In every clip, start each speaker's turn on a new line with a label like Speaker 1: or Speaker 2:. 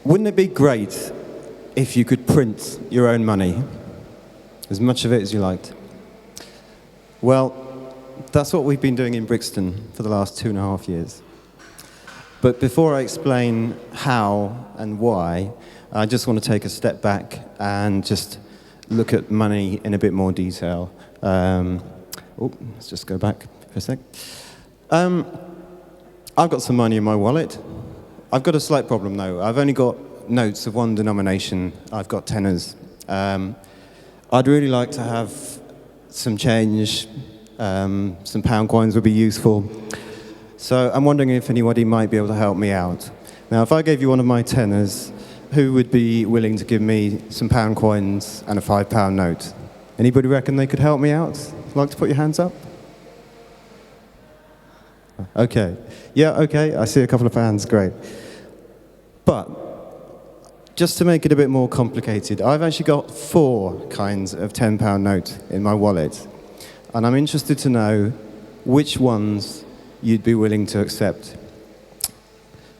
Speaker 1: Wouldn't it be great if you could print your own money, as much of it as you liked? Well, that's what we've been doing in Brixton for the last 2.5 years. But before I explain how and why, I just want to take a step back and just look at money in a bit more detail. Let's just go back for a sec. I've got some money in my wallet. I've got a slight problem, though. I've only got notes of one denomination. I've got tenors. I'd really like to have some change. Some pound coins would be useful. So I'm wondering if anybody might be able to help me out. Now, if I gave you one of my tenors, who would be willing to give me some pound coins and a £5 note? Anybody reckon they could help me out? Like to put your hands up? Okay. Yeah, okay. I see a couple of hands. Great. But just to make it a bit more complicated, I've actually got 4 kinds of £10 note in my wallet. And I'm interested to know which ones you'd be willing to accept.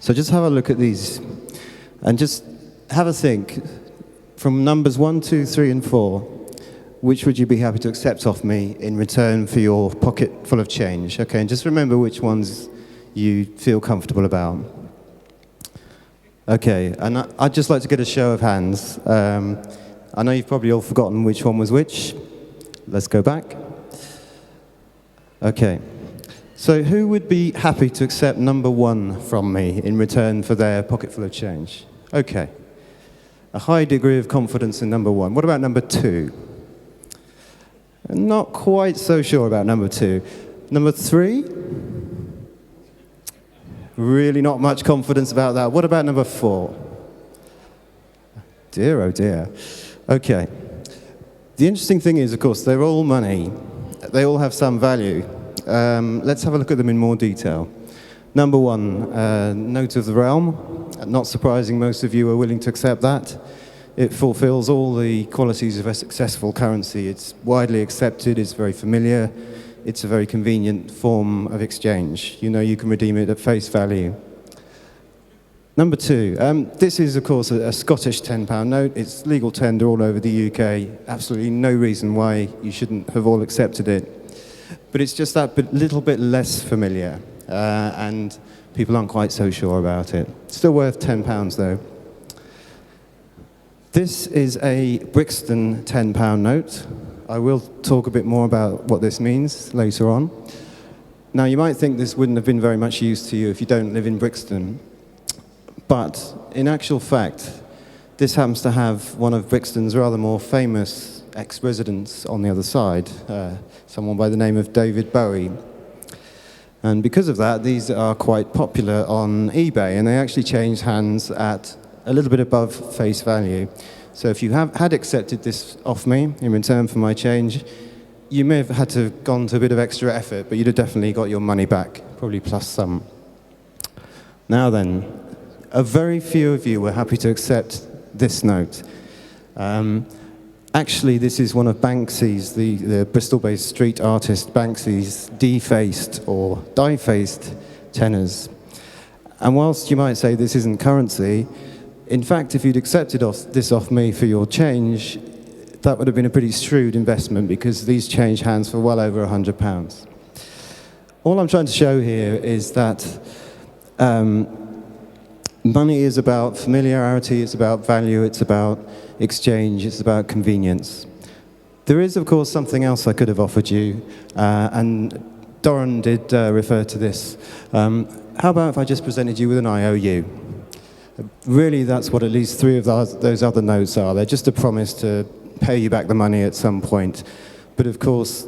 Speaker 1: So just have a look at these and just have a think. From numbers 1, 2, 3, and 4, which would you be happy to accept off me in return for your pocket full of change? Okay, and just remember which ones you feel comfortable about. Okay, and I'd just like to get a show of hands. I know you've probably all forgotten which one was which. Let's go back. Okay, so who would be happy to accept number 1 from me in return for their pocket full of change? Okay, a high degree of confidence in number 1. What about number 2? Not quite so sure about number 2. Number 3? Really not much confidence about that. What about number 4? Dear, oh dear. Okay. The interesting thing is, of course, they're all money. They all have some value. Let's have a look at them in more detail. Number 1, note of the realm. Not surprising, most of you are willing to accept that. It fulfills all the qualities of a successful currency. It's widely accepted, it's very familiar, it's a very convenient form of exchange. You know you can redeem it at face value. Number 2, this is of course a Scottish £10 note. It's legal tender all over the UK. Absolutely no reason why you shouldn't have all accepted it. But it's just that little bit less familiar, and people aren't quite so sure about it. Still worth £10 though. This is a Brixton £10 note. I will talk a bit more about what this means later on. Now, you might think this wouldn't have been very much use to you if you don't live in Brixton, but in actual fact, this happens to have one of Brixton's rather more famous ex-residents on the other side, someone by the name of David Bowie. And because of that, these are quite popular on eBay, and they actually change hands at a little bit above face value. So if you had accepted this off me in return for my change, you may have had to have gone to a bit of extra effort, but you'd have definitely got your money back, probably plus some. Now then, a very few of you were happy to accept this note. Actually, this is one of Banksy's, the Bristol-based street artist Banksy's defaced or die-faced tenors. And whilst you might say this isn't currency, in fact, if you'd accepted this off me for your change, that would have been a pretty shrewd investment because these change hands for well over £100. All I'm trying to show here is that money is about familiarity, it's about value, it's about exchange, it's about convenience. There is, of course, something else I could have offered you, and Doran did refer to this. How about if I just presented you with an IOU? Really, that's what at least 3 of those other notes are. They're just a promise to pay you back the money at some point. But of course,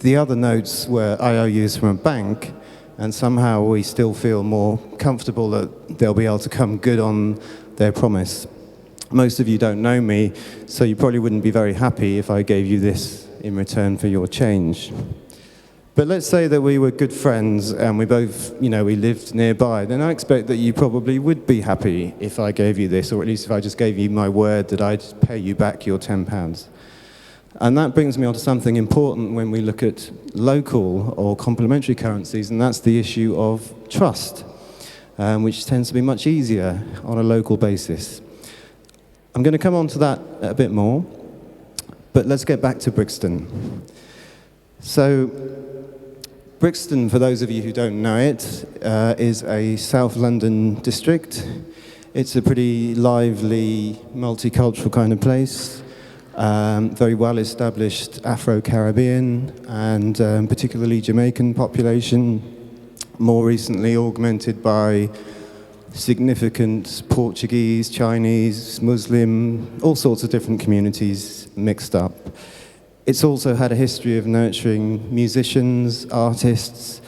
Speaker 1: the other notes were IOUs from a bank, and somehow we still feel more comfortable that they'll be able to come good on their promise. Most of you don't know me, so you probably wouldn't be very happy if I gave you this in return for your change. But let's say that we were good friends and we both, we lived nearby, then I expect that you probably would be happy if I gave you this, or at least if I just gave you my word that I'd pay you back your £10. And that brings me on to something important when we look at local or complementary currencies, and that's the issue of trust. which tends to be much easier on a local basis. I'm going to come on to that a bit more, but let's get back to Brixton. So, Brixton, for those of you who don't know it, is a South London district. It's a pretty lively, multicultural kind of place, very well-established Afro-Caribbean and particularly Jamaican population, more recently augmented by significant Portuguese, Chinese, Muslim, all sorts of different communities mixed up. It's also had a history of nurturing musicians, artists.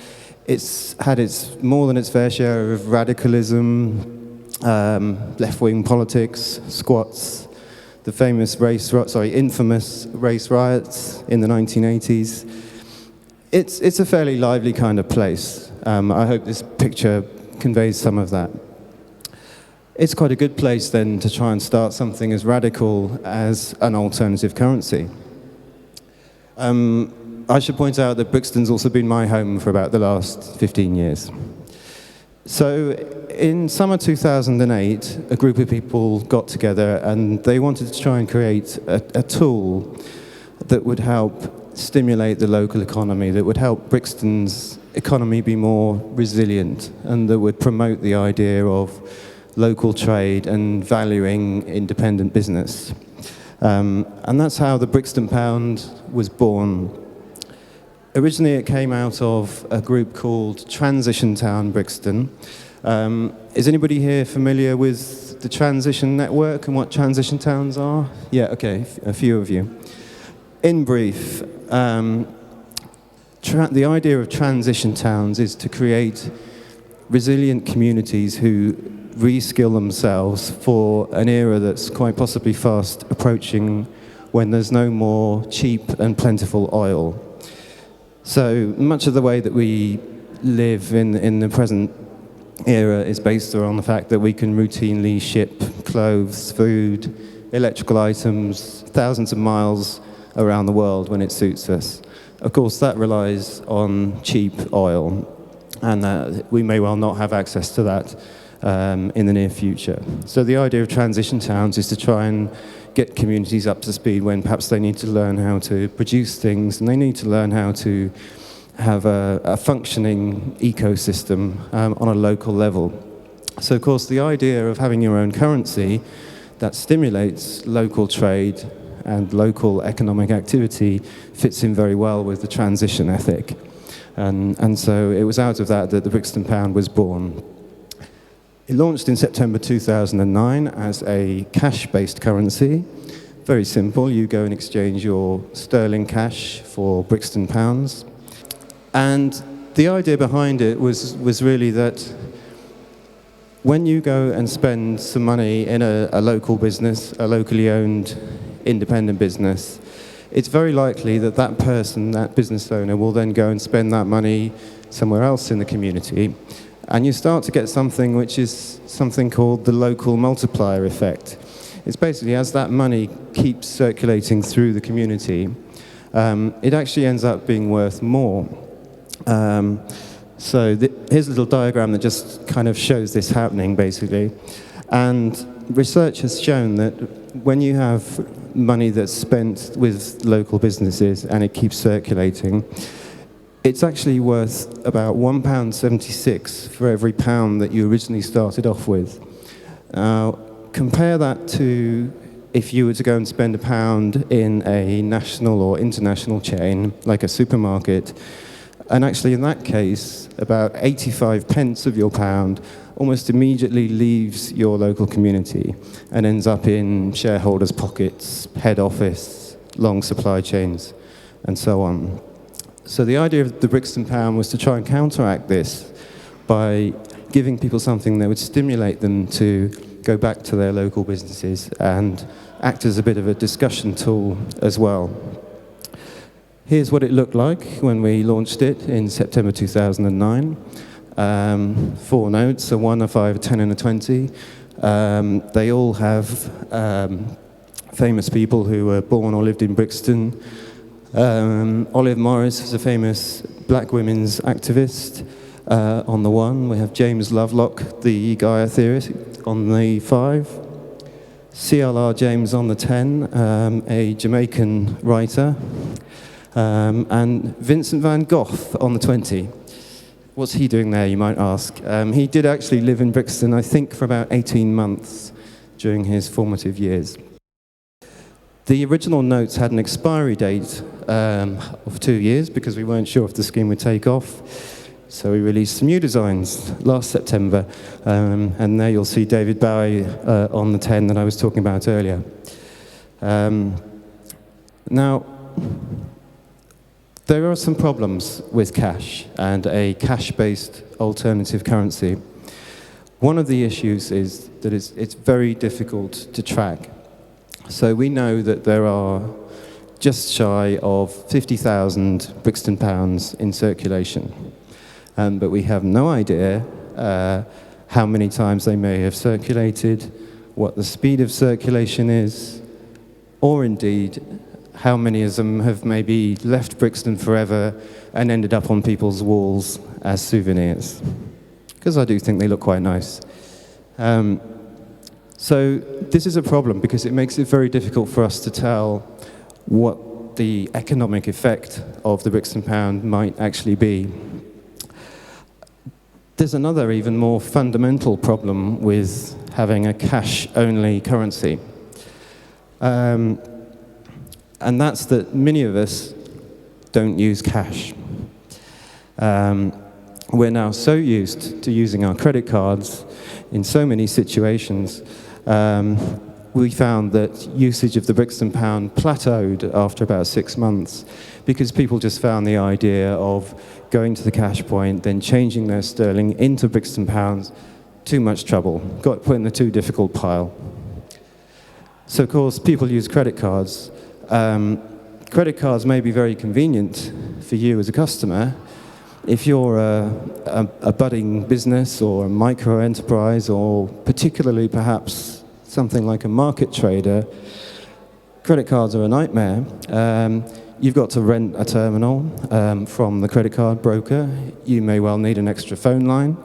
Speaker 1: It's had more than its fair share of radicalism, left-wing politics, squats, the infamous race riots in the 1980s. It's a fairly lively kind of place. I hope this picture conveys some of that. It's quite a good place then to try and start something as radical as an alternative currency. I should point out that Brixton's also been my home for about the last 15 years. So in summer 2008, a group of people got together and they wanted to try and create a tool that would help stimulate the local economy, that would help Brixton's economy be more resilient, and that would promote the idea of local trade and valuing independent business. And that's how the Brixton Pound was born. Originally, it came out of a group called Transition Town Brixton. Is anybody here familiar with the Transition Network and what transition towns are? Yeah, okay, a few of you. In brief, the idea of transition towns is to create resilient communities who reskill themselves for an era that's quite possibly fast approaching when there's no more cheap and plentiful oil. So much of the way that we live in the present era is based on the fact that we can routinely ship clothes, food, electrical items thousands of miles around the world when it suits us. Of course, that relies on cheap oil, and we may well not have access to that in the near future. So the idea of transition towns is to try and get communities up to speed when perhaps they need to learn how to produce things, and they need to learn how to have a functioning ecosystem on a local level. So of course the idea of having your own currency that stimulates local trade and local economic activity fits in very well with the transition ethic. And so it was out of that the Brixton Pound was born. It launched in September 2009 as a cash-based currency. Very simple, you go and exchange your sterling cash for Brixton Pounds. And the idea behind it was really that when you go and spend some money in a local business, a locally owned independent business, it's very likely that that person, that business owner, will then go and spend that money somewhere else in the community. And you start to get something which is something called the local multiplier effect. It's basically as that money keeps circulating through the community, it actually ends up being worth more. So here's a little diagram that just kind of shows this happening, basically. And research has shown that when you have money that's spent with local businesses and it keeps circulating, it's actually worth about £1.76 for every pound that you originally started off with. Now, compare that to if you were to go and spend £1 in a national or international chain, like a supermarket, and actually in that case, about 85 pence of your pound almost immediately leaves your local community and ends up in shareholders' pockets, head office, long supply chains, and so on. So the idea of the Brixton Pound was to try and counteract this by giving people something that would stimulate them to go back to their local businesses and act as a bit of a discussion tool as well. Here's what it looked like when we launched it in September 2009. 4 notes, a 1, a 5, a 10, and a 20. They all have famous people who were born or lived in Brixton. Olive Morris is a famous black women's activist. on the 1. We have James Lovelock, the Gaia theorist, on the 5. CLR James on the 10, a Jamaican writer. And Vincent van Gogh on the 20. What's he doing there, you might ask? He did actually live in Brixton, I think, for about 18 months during his formative years. The original notes had an expiry date of 2 years because we weren't sure if the scheme would take off. So we released some new designs last September, and there you'll see David Bowie on the 10 that I was talking about earlier. Now, there are some problems with cash and a cash-based alternative currency. One of the issues is that it's very difficult to track. So we know that there are just shy of 50,000 Brixton Pounds in circulation. But we have no idea how many times they may have circulated, what the speed of circulation is, or indeed how many of them have maybe left Brixton forever and ended up on people's walls as souvenirs. Because I do think they look quite nice. So this is a problem because it makes it very difficult for us to tell what the economic effect of the Brixton Pound might actually be. There's another even more fundamental problem with having a cash-only currency. And that's that many of us don't use cash. We're now so used to using our credit cards in so many situations. We found that usage of the Brixton Pound plateaued after about 6 months because people just found the idea of going to the cash point, then changing their sterling into Brixton Pounds, too much trouble, got put in the too difficult pile. So, of course, people use credit cards. Credit cards may be very convenient for you as a customer. If you're a budding business or a micro enterprise, or particularly perhaps something like a market trader, credit cards are a nightmare. You've got to rent a terminal from the credit card broker. You may well need an extra phone line.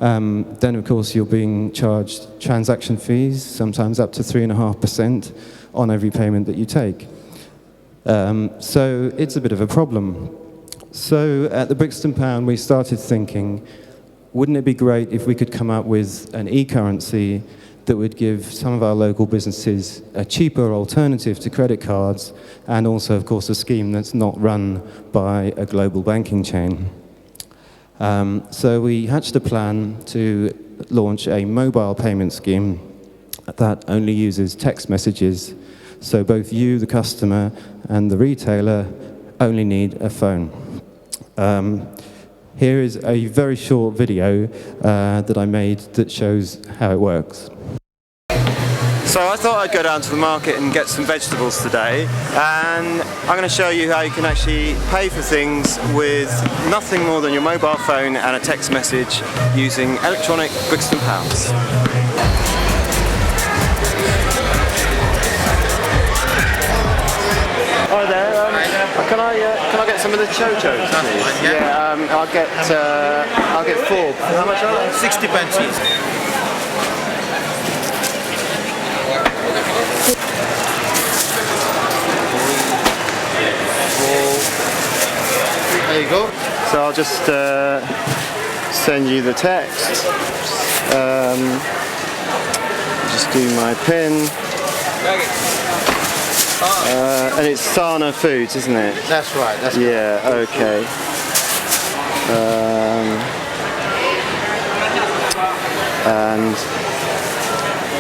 Speaker 1: Then, of course, you're being charged transaction fees, sometimes up to 3.5% on every payment that you take. So it's a bit of a problem. So at the Brixton Pound, we started thinking, wouldn't it be great if we could come up with an e-currency that would give some of our local businesses a cheaper alternative to credit cards, and also, of course, a scheme that's not run by a global banking chain. So we hatched a plan to launch a mobile payment scheme that only uses text messages. So both you, the customer, and the retailer only need a phone. Here is a very short video that I made that shows how it works. So I thought I'd go down to the market and get some vegetables today, and I'm going to show you how you can actually pay for things with nothing more than your mobile phone and a text message using electronic Brixton Pounds. Hi there. Can I get some of the chochos, please? Yeah. I'll get 4. How much are they?
Speaker 2: 60 pence each. There you go.
Speaker 1: So I'll just send you the text. Just do my PIN. And it's Sana Foods, isn't it?
Speaker 2: That's right. That's
Speaker 1: yeah. Okay. And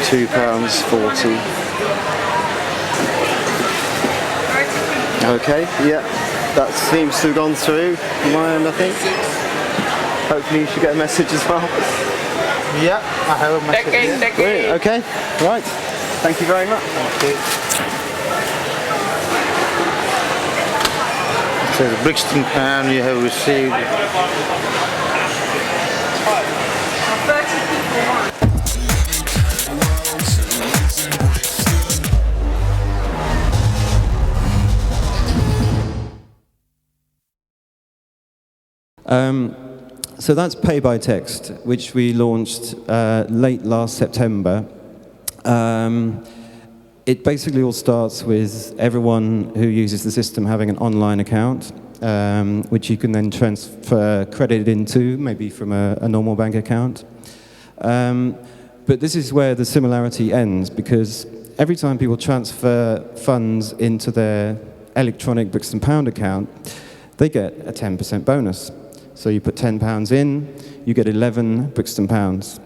Speaker 1: £2.40. Okay. Yeah. That seems to have gone through my end, I think. Hopefully you should get a message as well.
Speaker 2: Yeah, I have a message.
Speaker 1: Brilliant. Okay. Right. Thank you very much.
Speaker 2: Okay. So the Brixton Pound you have received.
Speaker 1: So that's Pay by Text, which we launched late last September. It basically all starts with everyone who uses the system having an online account, which you can then transfer credit into, maybe from a normal bank account. But this is where the similarity ends, because every time people transfer funds into their electronic Brixton Pound account, they get a 10% bonus. So you put £10 in, you get 11 Brixton Pounds.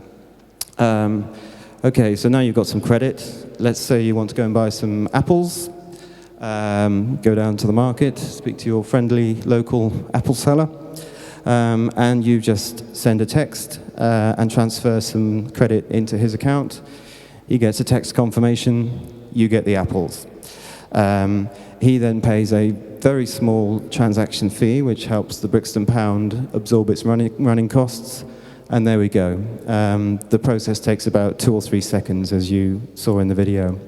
Speaker 1: Okay, so now you've got some credit. Let's say you want to go and buy some apples. Go down to the market, speak to your friendly local apple seller, and you just send a text and transfer some credit into his account. He gets a text confirmation, you get the apples. He then pays a very small transaction fee, which helps the Brixton Pound absorb its running costs, and there we go. The process takes about 2 or 3 seconds, as you saw in the video.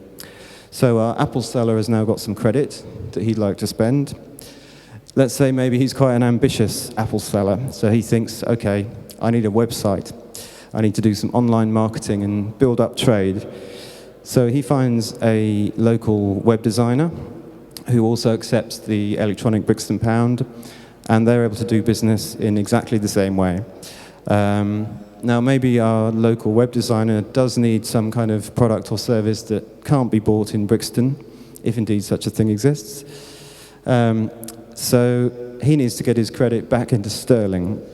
Speaker 1: So our apple seller has now got some credit that he'd like to spend. Let's say maybe he's quite an ambitious apple seller, so he thinks, okay, I need a website. I need to do some online marketing and build up trade. So he finds a local web designer who also accepts the electronic Brixton Pound, and they're able to do business in exactly the same way. Now, maybe our local web designer does need some kind of product or service that can't be bought in Brixton, if indeed such a thing exists. So he needs to get his credit back into sterling.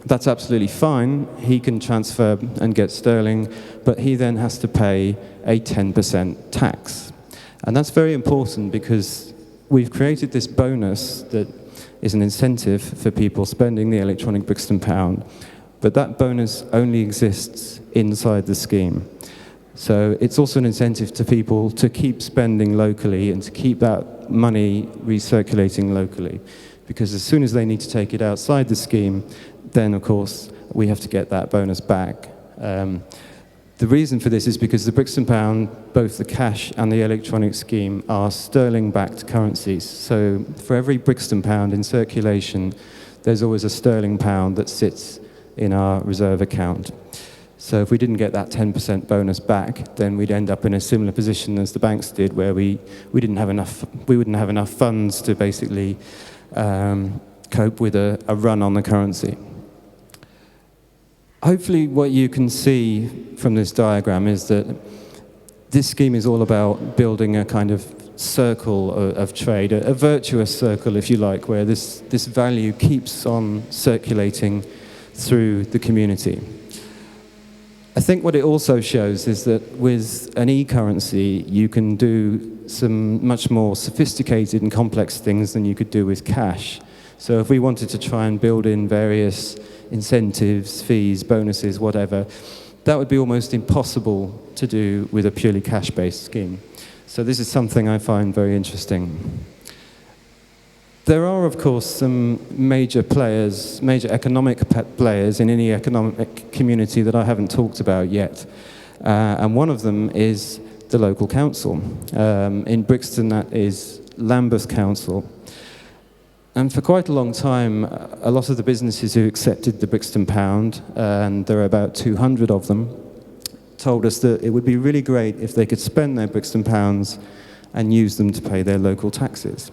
Speaker 1: That's absolutely fine. He can transfer and get sterling, but he then has to pay a 10% tax. And that's very important because we've created this bonus that is an incentive for people spending the electronic Brixton Pound. But that bonus only exists inside the scheme. So it's also an incentive to people to keep spending locally and to keep that money recirculating locally. Because as soon as they need to take it outside the scheme, then of course we have to get that bonus back. The reason for this is because the Brixton Pound, both the cash and the electronic scheme, are sterling-backed currencies. So for every Brixton Pound in circulation, there's always a sterling pound that sits in our reserve account. So if we didn't get that 10% bonus back, then we'd end up in a similar position as the banks did, where we wouldn't have enough funds to basically cope with a run on the currency. Hopefully what you can see from this diagram is that this scheme is all about building a kind of circle of trade, a virtuous circle, if you like, where this value keeps on circulating through the community. I think what it also shows is that with an e-currency, you can do some much more sophisticated and complex things than you could do with cash. So if we wanted to try and build in various incentives, fees, bonuses, whatever, that would be almost impossible to do with a purely cash-based scheme. So this is something I find very interesting. There are, of course, some major players, major economic players in any economic community that I haven't talked about yet. And one of them is the local council. In Brixton, that is Lambeth Council. And for quite a long time, a lot of the businesses who accepted the Brixton Pound, and there are about 200 of them, told us that it would be really great if they could spend their Brixton Pounds and use them to pay their local taxes.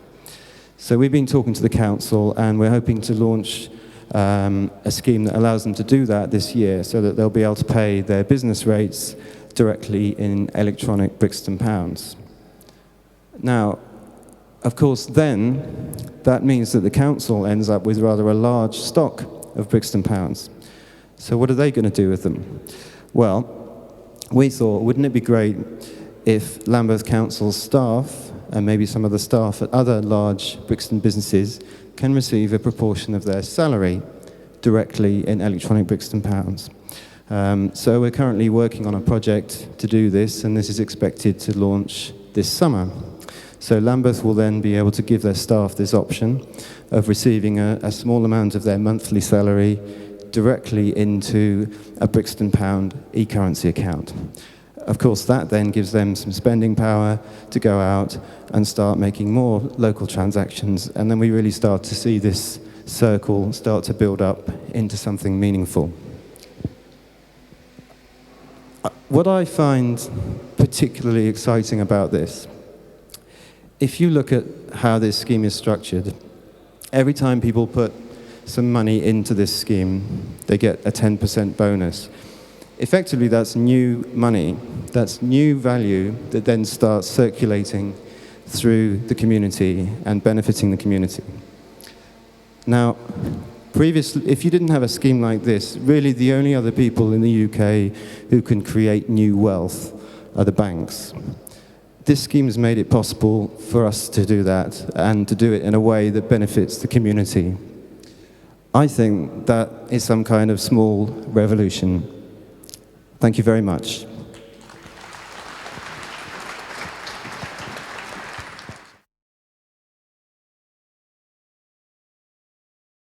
Speaker 1: So we've been talking to the council, and we're hoping to launch a scheme that allows them to do that this year, so that they'll be able to pay their business rates directly in electronic Brixton Pounds. Now, of course, then, that means that the council ends up with rather a large stock of Brixton Pounds. So what are they going to do with them? Well, we thought, wouldn't it be great if Lambeth Council's staff, and maybe some of the staff at other large Brixton businesses, can receive a proportion of their salary directly in electronic Brixton Pounds. So we're currently working on a project to do this, and this is expected to launch this summer. So Lambeth will then be able to give their staff this option of receiving a small amount of their monthly salary directly into a Brixton Pound e-currency account. Of course, that then gives them some spending power to go out and start making more local transactions, and then we really start to see this circle start to build up into something meaningful. What I find particularly exciting about this, if you look at how this scheme is structured, every time people put some money into this scheme, they get a 10% bonus. Effectively, that's new money, that's new value that then starts circulating through the community and benefiting the community. Now, previously, if you didn't have a scheme like this, really the only other people in the UK who can create new wealth are the banks. This scheme has made it possible for us to do that and to do it in a way that benefits the community. I think that is some kind of small revolution. Thank you very much.